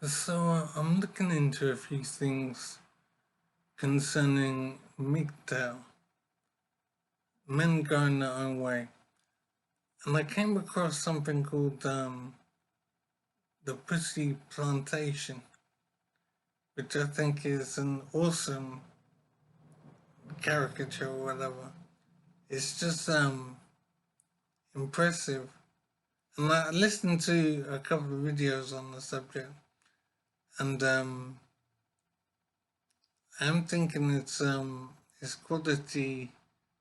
I'm looking into a few things concerning MGTOW, men going their own way, and I came across something called the Pussy Plantation, which I think is an awesome caricature or whatever. It's just impressive, and I listened to a couple of videos on the subject, and I'm thinking it's quality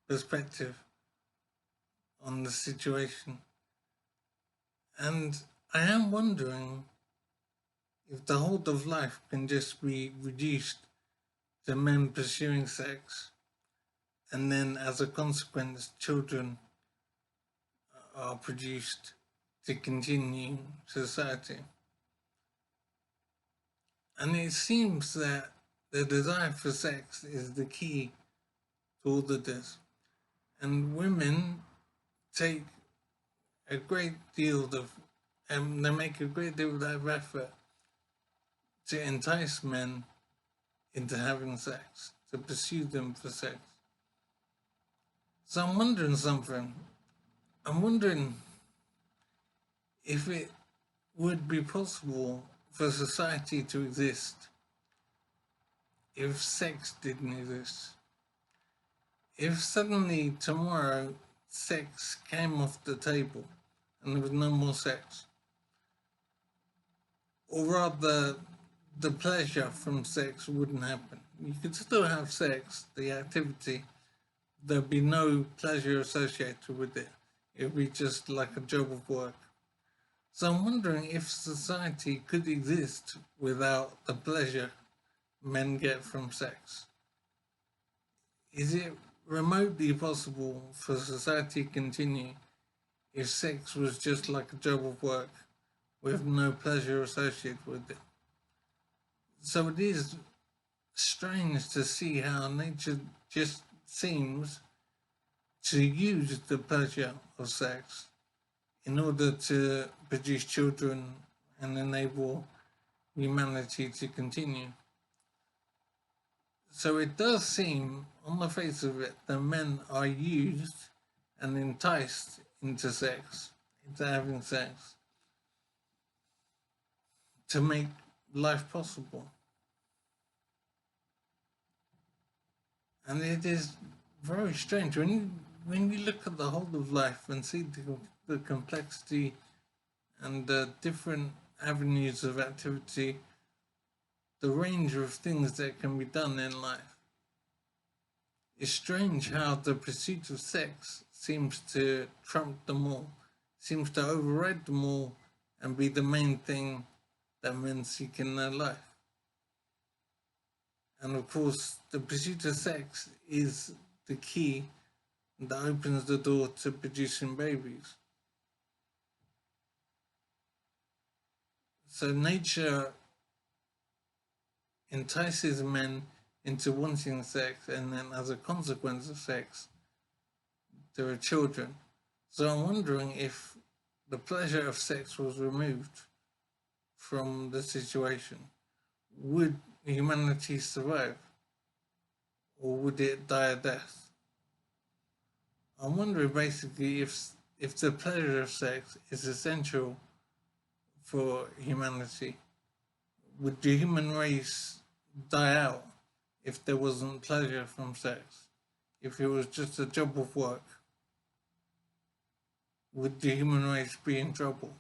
perspective on the situation. And I am wondering if the whole of life can just be reduced to men pursuing sex, and then as a consequence, children are produced to continue society. And it seems that the desire for sex is the key to all of this. And women take a great deal of, they make a great deal of effort to entice men into having sex, to pursue them for sex. So I'm wondering something. I'm wondering if it would be possible for society to exist if sex didn't exist. If suddenly tomorrow sex came off the table and there was no more sex, or rather the pleasure from sex wouldn't happen. You could still have sex, the activity, there'd be no pleasure associated with it. It'd be just like a job of work. So I'm wondering if society could exist without the pleasure men get from sex. Is it remotely possible for society to continue if sex was just like a job of work with no pleasure associated with it? So it is strange to see how nature just seems to use the pleasure of sex in order to produce children and enable humanity to continue. So it does seem, on the face of it, that men are used and enticed into sex, into having sex, to make life possible. And it is very strange when you look at the whole of life and see the complexity and the different avenues of activity, the range of things that can be done in life. It's strange how the pursuit of sex seems to trump them all, seems to override them all and be the main thing that men seek in their life. And of course, the pursuit of sex is the key that opens the door to producing babies. So nature entices men into wanting sex, and then as a consequence of sex, there are children. So I'm wondering if the pleasure of sex was removed from the situation, would humanity survive? Or would it die a death? I'm wondering basically if the pleasure of sex is essential for humanity, would the human race die out if there wasn't pleasure from sex? If it was just a job of work, would the human race be in trouble?